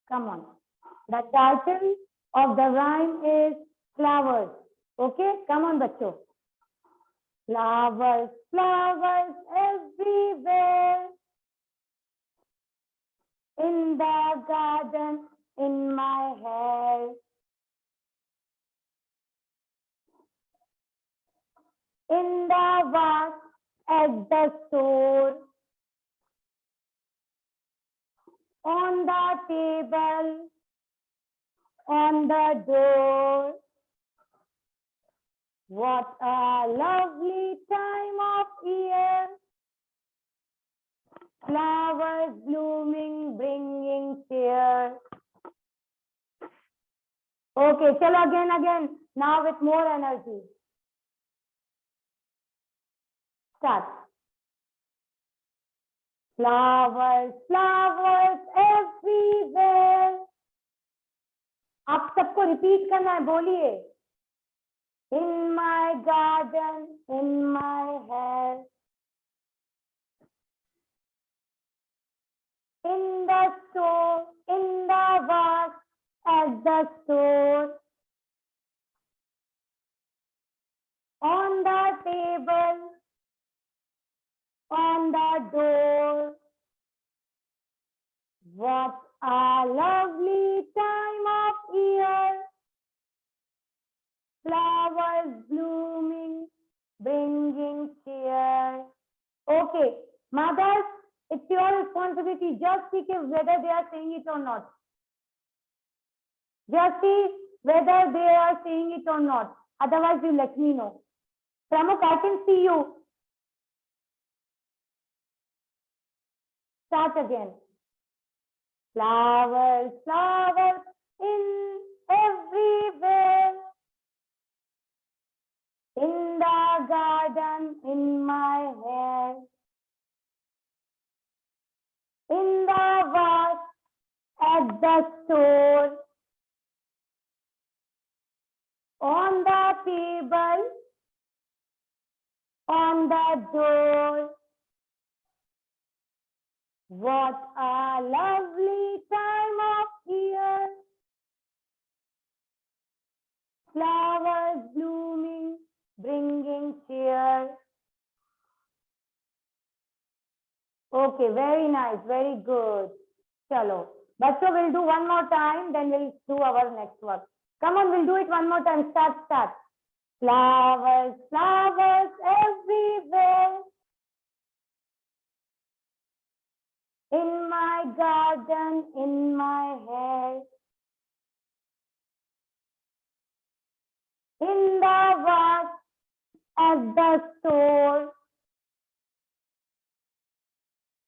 Come on. The title of the rhyme is flowers. Okay, come on, bachcho. Flowers, flowers everywhere. In the garden, in my hair. In the vase, at the store. On the table, on the door. What a lovely time of year. Flowers blooming, bringing cheer. Okay, chalo again. Now with more energy. Start. Flowers, flowers everywhere. आप सबको repeat करना है, बोलिए. In my garden, in my hair. In the store, in the vase, at the store. On the table, on the door. What a lovely time of year. Flowers blooming, bringing cheer. Okay, mothers, it's your responsibility. Just see whether they are saying it or not. Just see whether they are saying it or not. Otherwise, you let me know. Pramuk, I can see you. Start again. Flowers, flowers in everywhere. In the garden, in my hair. In the vase, at the store. On the table, on the door. What a lovely time of year. Flowers blooming, bringing cheer. Okay, very nice, very good. Chalo. Bachcho, we'll do one more time, then we'll do our next work. Come on, we'll do it one more time. Start. Flowers, flowers everywhere. In my garden, in my hair. In the vase, at the store.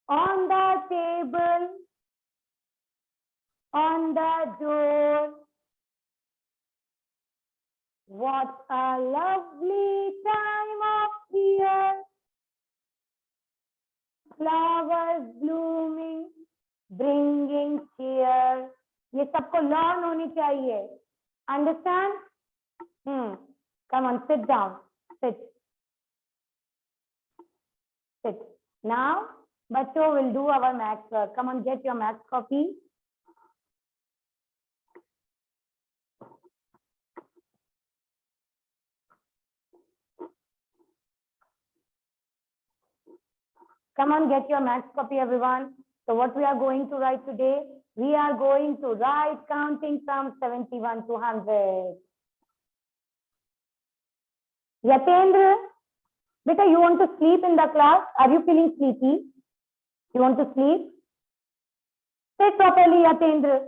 On the table, on the door. What a lovely time of year. Flowers blooming, bringing cheer. ये सबको learn होनी चाहिए. Understand? Come on, sit down. Sit. Now, bachcho will do our maths work. Come on, get your maths copy. Come on, get your maths copy, everyone. So what we are going to write today? We are going to write counting from 71 to 100. Yatendra, beta, you want to sleep in the class? Are you feeling sleepy? You want to sleep? Sit properly, Yatendra.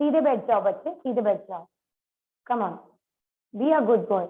सीधे बैठ जाओ बच्चे, सीधे बैठ जाओ. Come on, be a good boy.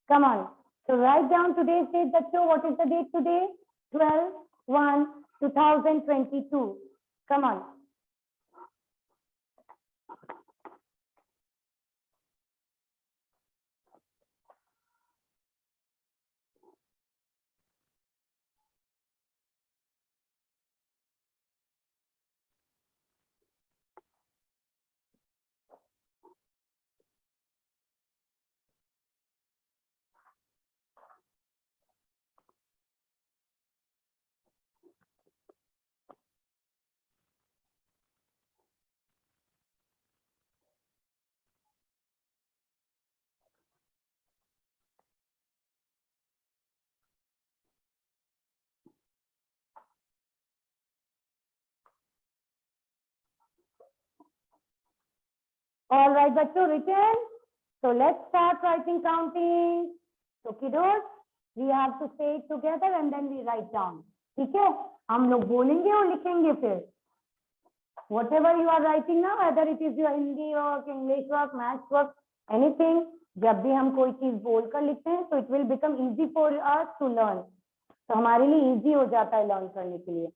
Come on. So write down today's date, bachcho. What is the date today? 12/1/2022. Come on. All right, bachcho, written. So let's start writing counting. So kiddos, we have to say it together and then we write down. ठीक है? हम लोग बोलेंगे और लिखेंगे फिर. Whatever you are writing now, whether it is your Hindi work, English work, maths work, anything, जब भी हम कोई चीज बोलकर लिखते हैं, so it will become easy for us to learn. तो हमारे लिए easy हो जाता है learn करने के लिए.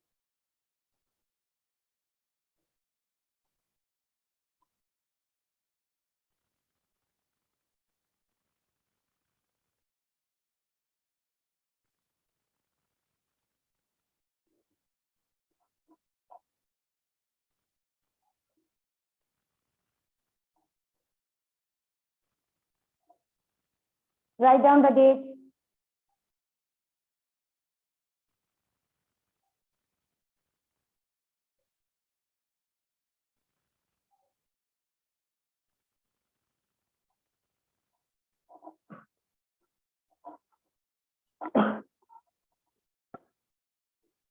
Write down the date.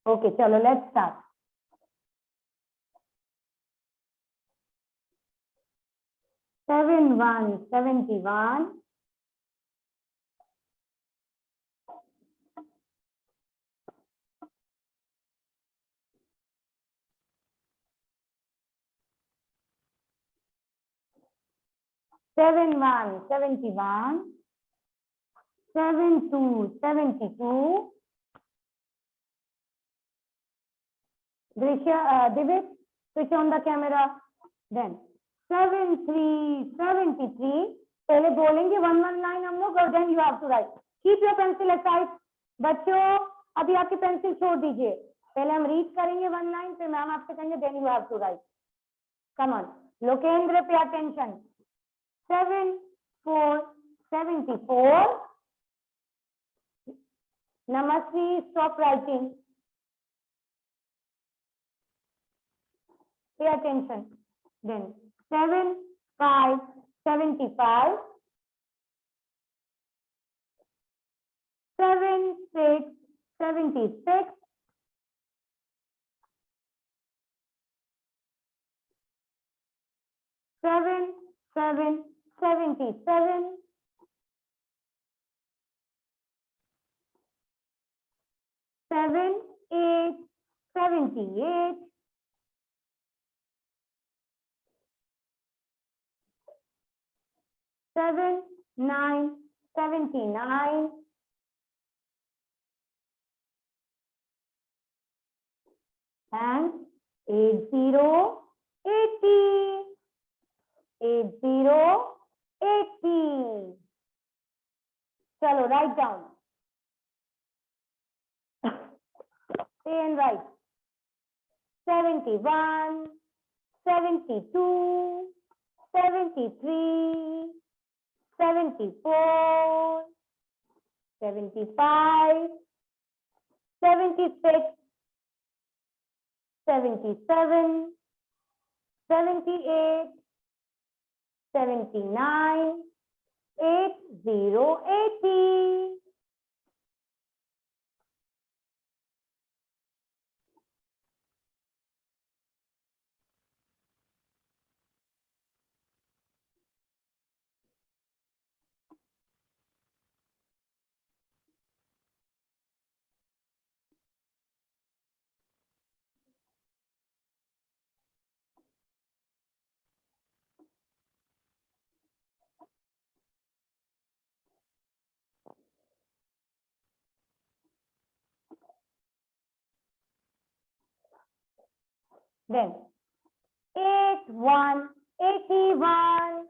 Okay, chalo, let's start. 7/1/71. 7/1/71. 7/2/72. Drishya, Divit, switch on the camera. Then 7/3/73. पहले बोलेंगे one line हम लोग और then you have to write. Keep your pencil aside. बच्चों अभी आपकी पेंसिल छोड़ दीजिए. पहले हम रीड करेंगे one line, फिर मैम आपसे कहेंगे then you have to write. Come on. Lokendra, pay attention. 7/4/74. Namasri, stop writing. Pay attention. Then 7/5/75. 7/6/76. 7/7/77. 7/8/78. 7/9/79. And 80/80. 80/80. Chalo, write down. Say and write. 71/72. 73. 74. 75. 76. 77. 78. 79. 80/80. Then 81, 81,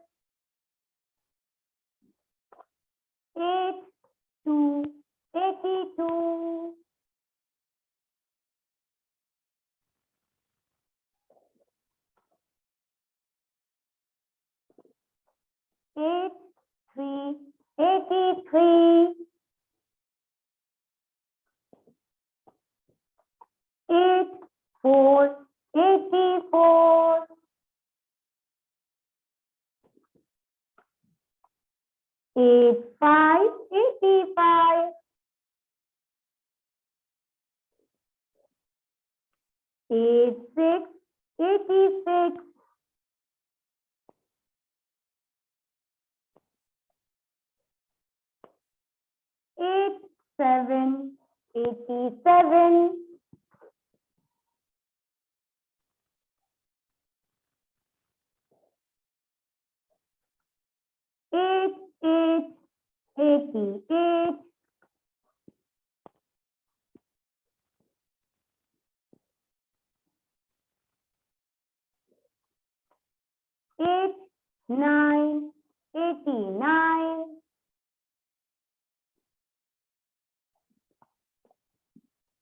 82, 82, 83, 83, 84, 84, 85, 85, 86, 86, 87, 87, 88, 88, 89, 89,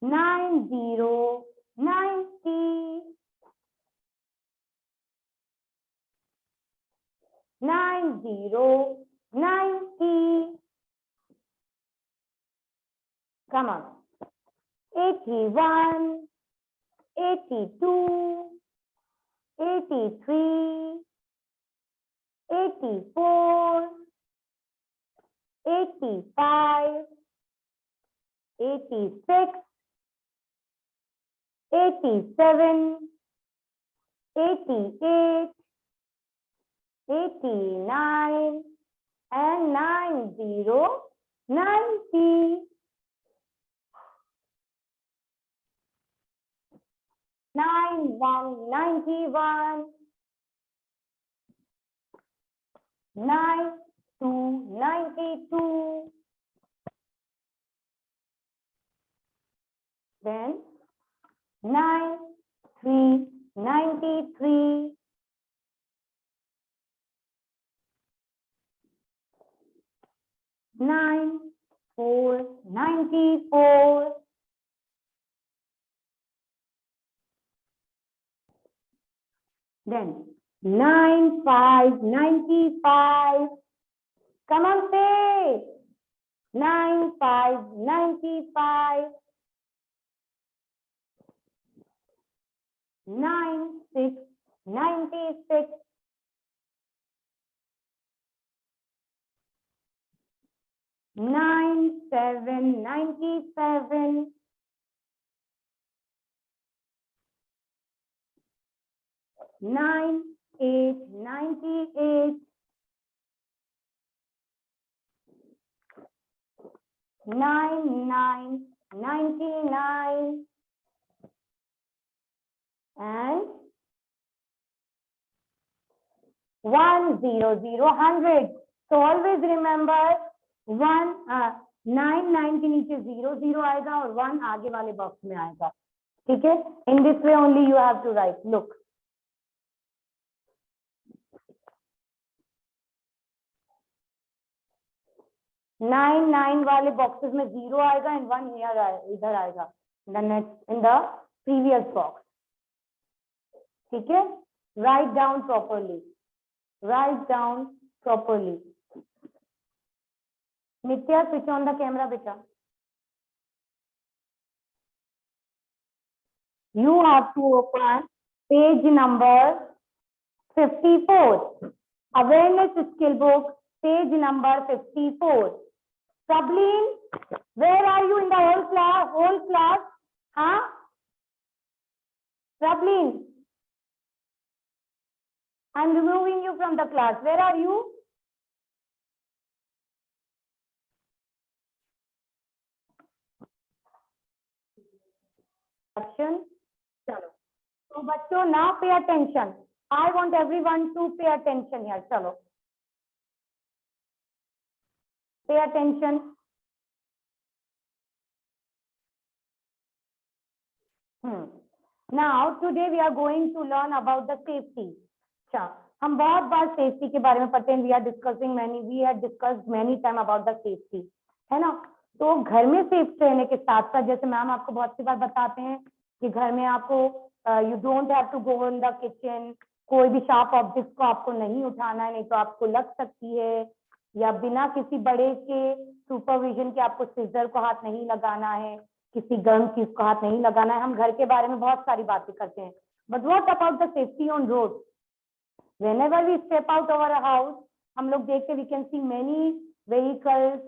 90, 90, 90, 90. Come on. 81, 82, 83, 84, 85, 86, 87, 88, 89, and 90, 90. 91, 91, 92, 92. Then 93, 93. 94, 94. 95, 95. Come on, say 95, 95. 96, 96. 97, 97. 98, 98. 99, 99. And 100, 100. So always remember 9 के नीचे 0 आएगा और 1 आगे वाले box में आएगा. ठीक है? In this way only you have to write. Look. 9 वाले बॉक्सेस में 0 आएगा and 1 इधर आएगा. In the previous box. ठीक है? Write down properly. Write down properly. Nitya, switch on the camera, beta. You have to open page number 54. Awareness skill book, page number 54. Sableen, where are you in the whole class? Whole class? Huh? Sableen, I'm removing you from the class. Where are you? Action. Chalo. So, bachcho, now pay attention. I want everyone to pay attention here. Chalo. Pay attention. Now today we are going to learn about the safety. अच्छा, हम बहुत बार safety के बारे में पढ़ते हैं. We had discussed many time about the safety, है ना. तो घर में सेफ रहने के साथ साथ जैसे मैम आपको बहुत सी बार बताते हैं कि घर में आपको you don't have to go in the kitchen. कोई भी शार्प ऑब्जेक्ट को आपको नहीं उठाना है, नहीं तो आपको लग सकती है. या बिना किसी बड़े के सुपरविजन के आपको सीजर को हाथ नहीं लगाना है, किसी गर्म चीज को हाथ नहीं लगाना है. हम घर के बारे में बहुत सारी बातें करते हैं. But what about the safety on road? Whenever we step out of our house, हम लोग देखते we can see many vehicles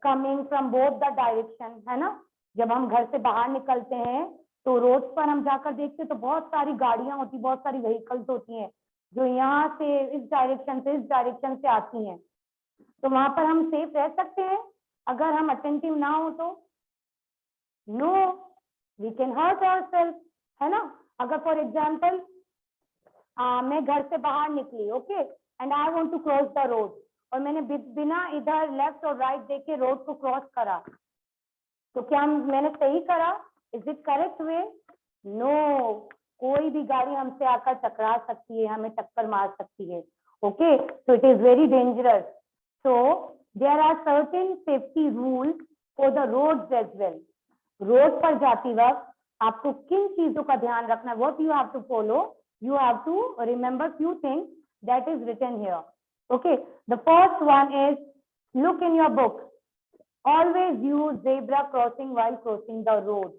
coming from both the direction, है ना. जब हम घर से बाहर निकलते हैं तो रोड पर हम जाकर देखते तो बहुत सारी गाड़ियां होती, बहुत सारी व्हीकल्स होती हैं जो यहाँ से इस डायरेक्शन से आती हैं. तो वहां पर हम सेफ रह सकते हैं अगर हम अटेंटिव ना हो तो? No, we can hurt ourself, है ना. अगर फॉर एग्जाम्पल मैं घर से बाहर निकली, okay, and I want to cross the road, और मैंने बिना इधर लेफ्ट और राइट देख के रोड को क्रॉस करा, तो क्या मैंने सही करा? Is it correct way? No, कोई भी गाड़ी हमसे आकर टकरा सकती है, हमें टक्कर मार सकती है. Okay, so it is very dangerous. So there are certain safety rules for the roads as well. Road पर जाती वक्त आपको किन चीजों का ध्यान रखना है? What you have to follow? You have to remember few things that is written here. Okay, the first one is, look in your book. Always use zebra crossing while crossing the road.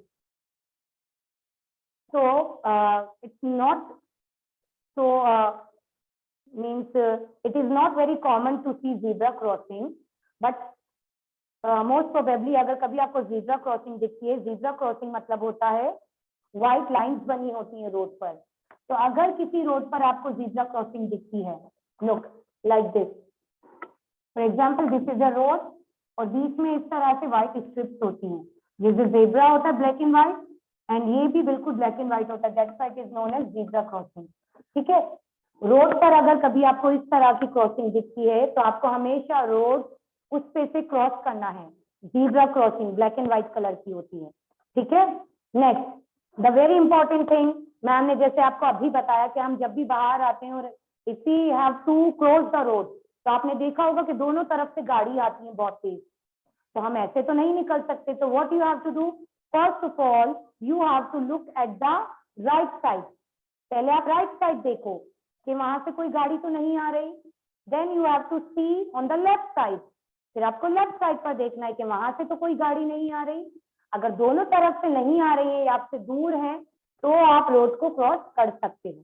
So it's not so means it is not very common to see zebra crossing, but most probably अगर कभी आपको zebra crossing दिखती है, zebra crossing मतलब होता है white lines बनी होती हैं रोड पर. तो अगर किसी रोड पर आपको जीब्रा क्रॉसिंग दिखती है, look like this, for example this is a road और बीच में इस तरह से व्हाइट स्ट्रिप्स होती हैं. ये जो जेब्रा होता है ब्लैक एंड व्हाइट, एंड ये भी बिल्कुल ब्लैक एंड व्हाइट होता है, that's why it is known as zebra crossing. ठीक है. रोड पर अगर कभी आपको इस तरह की क्रॉसिंग दिखती है तो आपको हमेशा रोड उस पे से क्रॉस करना है. Zebra crossing black and white colour की होती है. ठीक है. Next, the very important thing, ma'am ने जैसे आपको अभी बताया कि हम जब भी बाहर आते हैं और if we have to cross the road, तो आपने देखा होगा कि दोनों तरफ से गाड़ी आती है बहुत तेज, तो हम ऐसे तो नहीं निकल सकते. तो what you have to do? First of all you have to look at the right side. पहले आप राइट साइड देखो कि वहां से कोई गाड़ी तो नहीं आ रही. Then you have to see on the left side. फिर आपको लेफ्ट साइड पर देखना है कि वहां से तो कोई गाड़ी नहीं आ रही. अगर दोनों तरफ से नहीं आ रही है या आपसे दूर है तो आप रोड को क्रॉस कर सकते हो.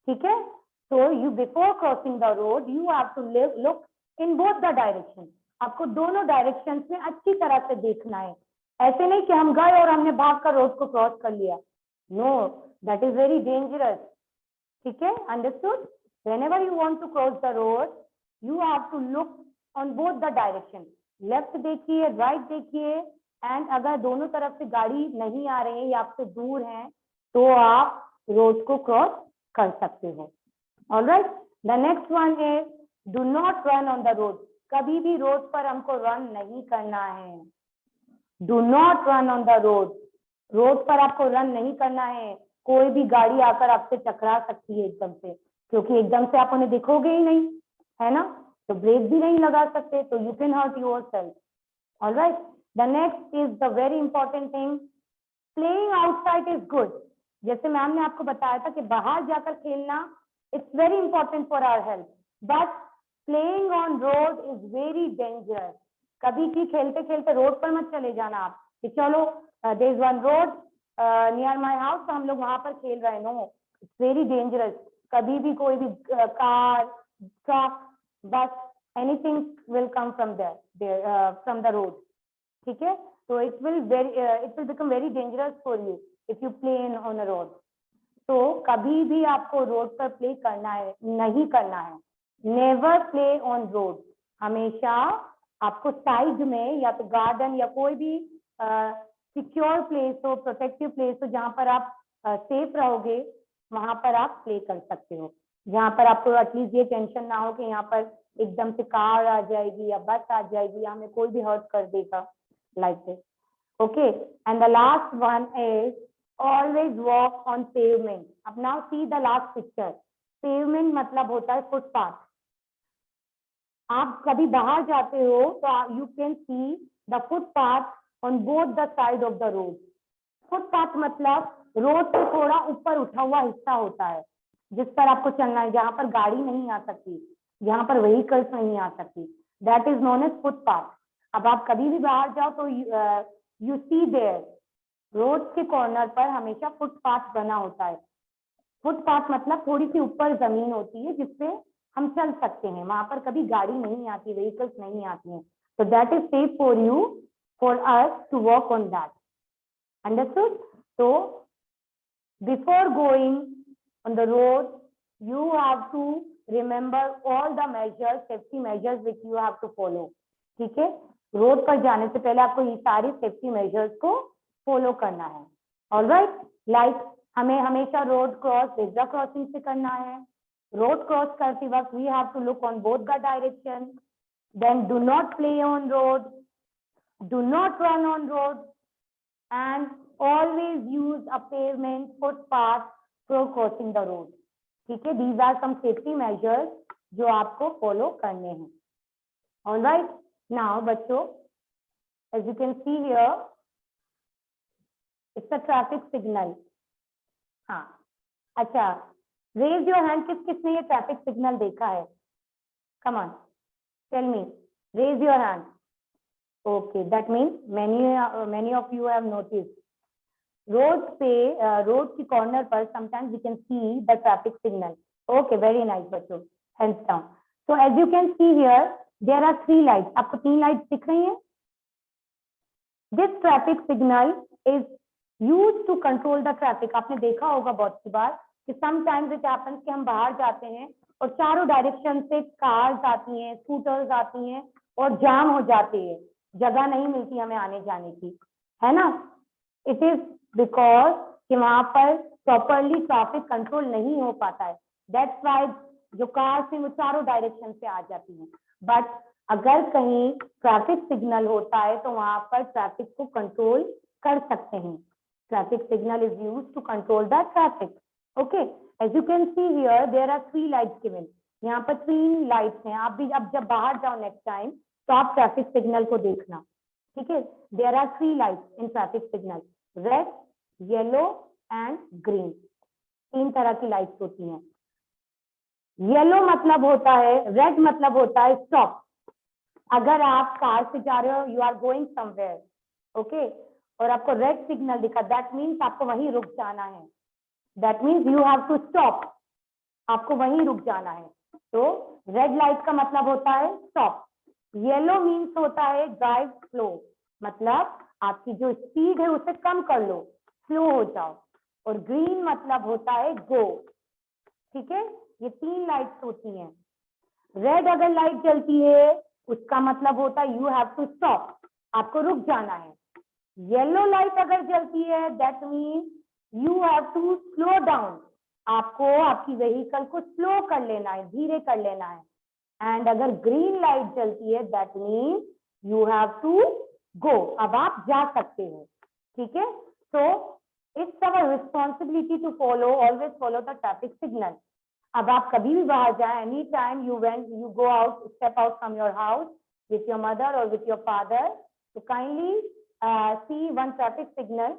ठीक है. So you before crossing the road you have to look in both the direction. आपको दोनों डायरेक्शन में अच्छी तरह से देखना है. ऐसे नहीं कि हम गए और हमने भागकर रोड को क्रॉस कर लिया. No, that is very dangerous. ठीक है, understood? whenever you want to cross the road you have to look on both the direction. Left देखिए, राइट देखिए, एंड अगर दोनों तरफ से गाड़ी नहीं आ रही है या आपसे दूर है तो आप रोड को क्रॉस कर सकते हो. Alright, the next one is do not run on the road. कभी भी रोड पर हमको रन नहीं करना है. Do not run on the road. Road पर आपको रन नहीं करना है. कोई भी गाड़ी आकर आपसे टकरा सकती है एकदम से, क्योंकि एकदम से आप उन्हें दिखोगे ही नहीं, है ना. तो ब्रेक भी नहीं लगा सकते, तो you can hurt yourself. Alright, the next is the very important thing, playing outside is good. जैसे मैम ने आपको बताया था कि बाहर जाकर खेलना it's very important for our health, but playing on road is very dangerous. कभी भी खेलते खेलते रोड पर मत चले जाना आप कि चलो there is one road near my house तो हम लोग वहां पर खेल रहे हैं. No, it's very dangerous. कभी भी कोई भी car, truck, bus, anything will come from there from the road. ठीक है. So it will become very dangerous for you if you play on a road. तो कभी भी आपको रोड पर प्ले करना है नहीं करना है. Never play on road. हमेशा आपको साइड में या तो गार्डन या कोई भी सिक्योर प्लेस हो, प्रोटेक्टिव प्लेस हो, जहां पर आप सेफ रहोगे, वहां पर आप प्ले कर सकते हो. जहां पर आपको एटलीस्ट ये टेंशन ना हो कि यहाँ पर एकदम से कार आ जाएगी या बस आ जाएगी या हमें कोई भी हर्ट कर देगा. Like this. Okay, and the last one is always walk on pavement. अब now see the last picture. Pavement मतलब होता है फुटपाथ. आप कभी बाहर जाते हो तो you can see the footpath on both the side of the road. Footpath मतलब रोड से थोड़ा ऊपर उठा हुआ हिस्सा होता है जिस पर आपको चलना है, जहां पर गाड़ी नहीं आ सकती, जहां पर व्हीकल्स नहीं आ सकती. That is known as footpath. अब आप कभी भी बाहर जाओ तो यू सी देयर रोड के कॉर्नर पर हमेशा फुटपाथ बना होता है. फुटपाथ मतलब थोड़ी सी ऊपर जमीन होती है जिससे हम चल सकते हैं, वहां पर कभी गाड़ी नहीं आती, व्हीकल्स नहीं आती हैं. तो that is safe for you, for us to walk on that. Understood? So before going on the road, you have to remember all the measures, safety measures which you have to follow. ठीक है, road पर जाने से पहले आपको ये सारी safety measures को फॉलो करना है. ऑलराइट, लाइक हमें हमेशा रोड क्रॉस जेब्रा क्रॉसिंग से करना है. रोड क्रॉस करते वक्त we have to look on both the direction. Then do not play on road, do not run on road, and always use a pavement footpath for crossing the road. ठीक है, these are some safety measures जो आपको follow करने हैं. All right, now बच्चों, as you can see here, it's a traffic signal. हाँ, अच्छा, raise your hand. किस किसने ये traffic signal देखा है? Come on, tell me. Raise your hand. Okay, that means many of you have noticed. Road पे road की corner पर sometimes we can see the traffic signal. Okay, very nice बच्चों, hands down. So as you can see here, there are 3 lights. आपको 3 lights दिख रही हैं? This traffic signal is used to control the traffic. आपने देखा होगा बहुत सी बार कि sometimes it happens कि हम बाहर जाते हैं और चारों डायरेक्शन से कार्स आती हैं, स्कूटर्स आती हैं और जाम हो जाती है, जगह नहीं मिलती हमें आने जाने की, है ना? इट इज बिकॉज कि वहां पर प्रॉपरली ट्रैफिक कंट्रोल नहीं हो पाता है. दैट्स व्हाई जो कार्स हैं वो चारों डायरेक्शन से आ जाती हैं. बट अगर कहीं ट्रैफिक सिग्नल होता है तो वहां पर ट्रैफिक को कंट्रोल कर सकते हैं. Traffic signal is used to control the traffic. Okay, as you can see here there are 3 lights given. यहाँ पर 3 लाइट्स हैं. आप भी अब जब बाहर जाओ नेक्स्ट टाइम तो आप ट्रैफिक सिग्नल को देखना. ठीक है, there are 3 lights in traffic signal, red, yellow and green. 3 तरह की लाइट्स होती हैं. येलो मतलब होता है, रेड मतलब होता है स्टॉप. अगर आप कार से जा रहे हो, you are going somewhere, okay, और आपको रेड सिग्नल दिखा, दैट मीन्स आपको वहीं रुक जाना है. That means you have to stop, आपको वहीं रुक जाना है. तो रेड लाइट का मतलब होता है स्टॉप. येलो मीन्स होता है ड्राइव स्लो, मतलब आपकी जो स्पीड है उसे कम कर लो, स्लो हो जाओ. और ग्रीन मतलब होता है गो. ठीक है, ये 3 लाइट्स होती हैं. रेड अगर लाइट जलती है उसका मतलब होता है यू हैव टू स्टॉप, आपको रुक जाना है. येलो लाइट अगर जलती है that means you have to slow down, आपको आपकी व्हीकल को स्लो कर लेना है, धीरे कर लेना है. एंड अगर ग्रीन लाइट जलती है that means you have to go, अब आप जा सकते हो. ठीक है, so it's our responsibility to follow, always follow the traffic signal. अब आप कभी भी बाहर जाए, any time you go out, step out from your house with your mother or with your father, so kindly see one traffic signal.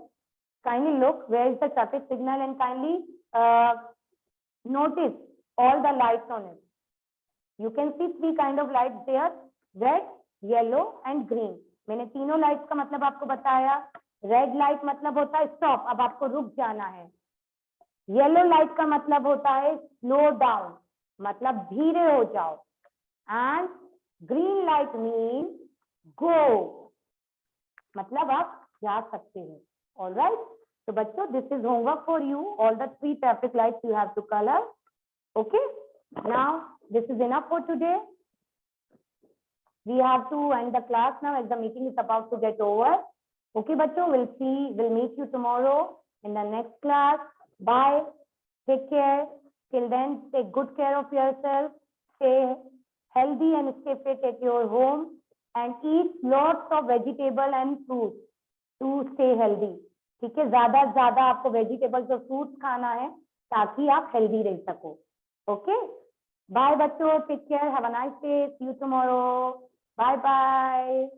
Kindly look where is the traffic signal and kindly notice all the lights on it. You can see 3 kind of lights there, red, yellow and green. मैंने तीनों lights का मतलब आपको बताया. Red light मतलब होता है stop, अब आपको रुक जाना है. येलो लाइट का मतलब होता है स्लो डाउन, मतलब धीरे हो जाओ. And green light mean go, मतलब आप जा सकते हो. ऑलराइट, तो बच्चों this is homework for you. All the 3 traffic lights you have to colour. Okay, now this is enough for today. We have to end the class now as the meeting is about to get over. Okay, bachcho, we'll meet you tomorrow in the next class. Bye. Take care. Till then, take good care of yourself. Stay healthy and stay fit at your home. And eat lots of vegetable and fruits to stay healthy. ठीक है, ज्यादा से ज्यादा आपको vegetables और fruits खाना है ताकि आप हेल्दी रह सको। ओके, बाय बच्चों, take care, have a nice day, see you tomorrow, bye bye.